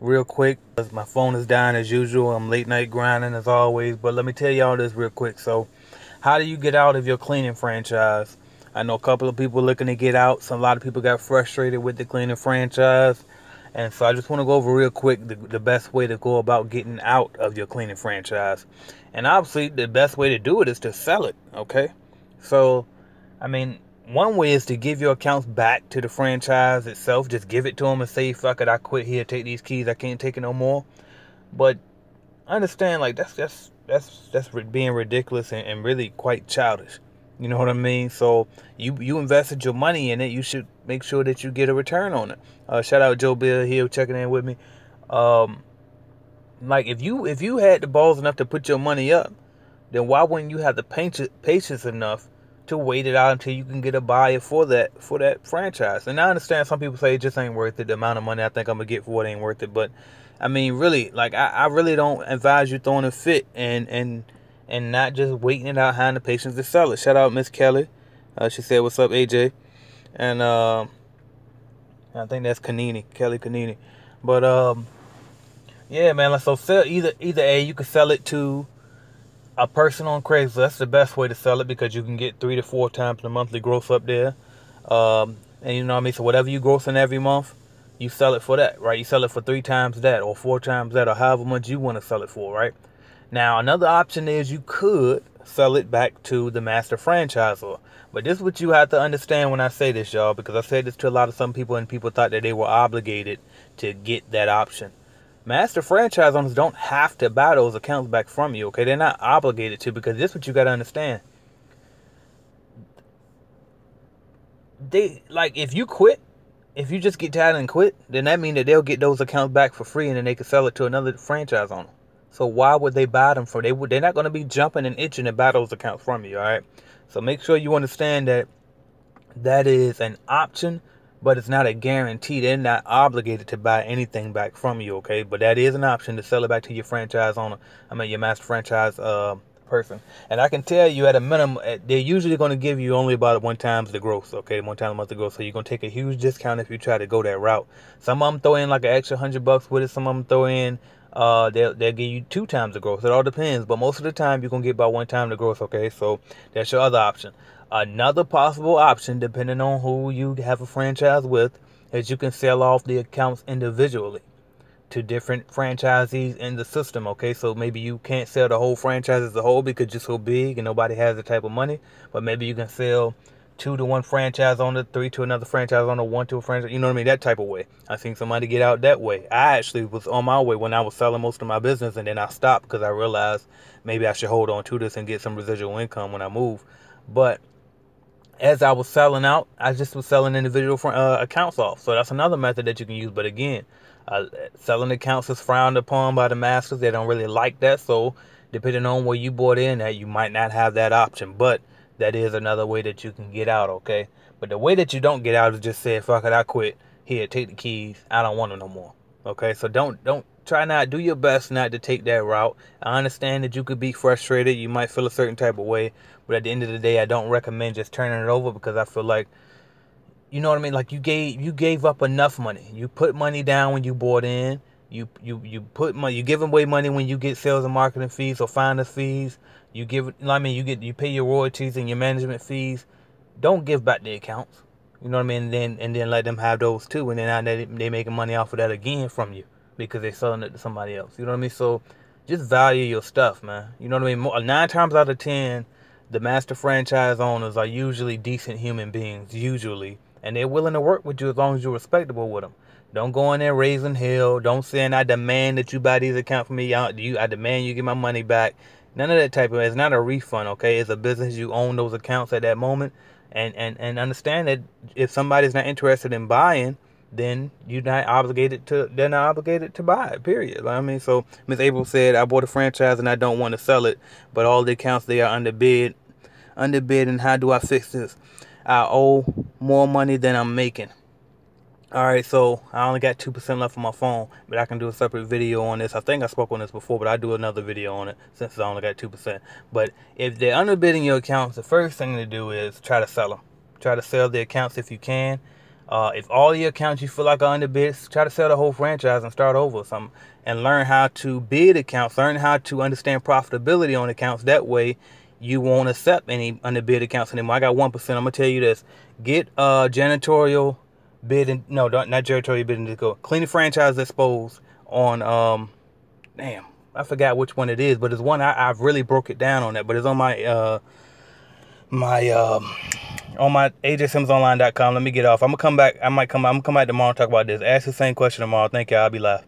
real quick. My phone is dying as usual. I'm late night grinding as always. But let me tell y'all this real quick. So, how do you get out of your cleaning franchise? I know a couple of people looking to get out. A lot of people got frustrated with the cleaning franchise. And so I just want to go over real quick the best way to go about getting out of your cleaning franchise. And obviously, the best way to do it is to sell it, okay? So, I mean, one way is to give your accounts back to the franchise itself. Just give it to them and say, fuck it, I quit here, take these keys, I can't take it no more. But understand, like, that's being ridiculous and really quite childish. You know what I mean? So you invested your money in it. You should make sure that you get a return on it. Shout out Joe Bill here checking in with me. Like if you had the balls enough to put your money up, then why wouldn't you have the patience enough to wait it out until you can get a buyer for that franchise? And I understand some people say it just ain't worth it. The amount of money I think I'm gonna get for it ain't worth it. But I mean, really, like I really don't advise you throwing a fit and not just waiting it out, having the patience to sell it. Shout out Miss Kelly. She said, "What's up, AJ?" And I think that's Kanini, Kelly Kanini. But yeah, man. Like, so sell either A, you can sell it to a person on Craigslist. That's the best way to sell it because you can get 3 to 4 times the monthly gross up there. And you know what I mean. So whatever you gross in every month, you sell it for that, right? You sell it for 3 times that, or 4 times that, or however much you want to sell it for, right? Now, another option is you could sell it back to the master franchisor. But this is what you have to understand when I say this, y'all, because I said this to a lot of some people, and people thought that they were obligated to get that option. Master franchise owners don't have to buy those accounts back from you, okay? They're not obligated to, because this is what you got to understand. If you quit, if you just get tired and quit, then that means that they'll get those accounts back for free, and then they can sell it to another franchise owner. So why would they buy them from? They're not going to be jumping and itching to buy those accounts from you, all right? So make sure you understand that that is an option, but it's not a guarantee. They're not obligated to buy anything back from you, okay? But that is an option to sell it back to your franchise owner. Your master franchise person. And I can tell you at a minimum, they're usually going to give you only about 1 times the gross, okay? 1 time a month the gross. So you're going to take a huge discount if you try to go that route. Some of them throw in like an extra $100 with it. Some of them throw in they'll give you 2 times the growth. It all depends, but most of the time you're gonna get about 1 time the growth. Okay, so that's your other option. Another possible option, depending on who you have a franchise with, is you can sell off the accounts individually to different franchisees in the system. Okay, so maybe you can't sell the whole franchise as a whole because you're so big and nobody has the type of money, but maybe you can sell 2 to one franchise owner, 3 to another franchise owner, 1 to a franchise, you know what I mean? That type of way. I seen somebody get out that way. I actually was on my way when I was selling most of my business, and then I stopped because I realized maybe I should hold on to this and get some residual income when I move. But as I was selling out, I just was selling individual accounts off. So that's another method that you can use. But again, selling accounts is frowned upon by the masters. They don't really like that. So depending on where you bought in at, you might not have that option. But that is another way that you can get out, okay? But the way that you don't get out is just say, fuck it, I quit. Here, take the keys. I don't want them no more. Okay, so don't try not, do your best not to take that route. I understand that you could be frustrated. You might feel a certain type of way. But at the end of the day, I don't recommend just turning it over because I feel like, you know what I mean? Like you gave up enough money. You put money down when you bought in. You put money. You give away money when you get sales and marketing fees or finder's fees. You you pay your royalties and your management fees. Don't give back the accounts. You know what I mean? And then let them have those too. And then they making money off of that again from you because they're selling it to somebody else. You know what I mean? So just value your stuff, man. You know what I mean? 9 times out of 10, the master franchise owners are usually decent human beings, usually. And they're willing to work with you as long as you're respectable with them. Don't go in there raising hell. Don't say, I demand that you buy these accounts for me. I demand you get my money back. None of that type of, it's not a refund, okay? It's a business. You own those accounts at that moment. And understand that if somebody's not interested in buying, then they're not obligated to buy it, period. I mean, so Ms. April said, I bought a franchise and I don't want to sell it, but all the accounts, they are underbid, and how do I fix this? I owe more money than I'm making. Alright, so I only got 2% left on my phone, but I can do a separate video on this. I think I spoke on this before, but I'll do another video on it since I only got 2%. But if they're underbidding your accounts, the first thing to do is try to sell them. Try to sell the accounts if you can. If all your accounts you feel like are underbid, try to sell the whole franchise and start over or something. And learn how to bid accounts. Learn how to understand profitability on accounts. That way, you won't accept any underbid accounts anymore. I got 1%. I'm gonna tell you this: get janitorial bidding. No, not janitorial bidding. Just go cleaning franchise exposed on damn. I forgot which one it is, but it's one I've really broke it down on that. But it's on my on my AJSimmonsOnline.com. Let me get off. I'm gonna come back. I'm gonna come back tomorrow and talk about this. Ask the same question tomorrow. Thank you. I'll be live.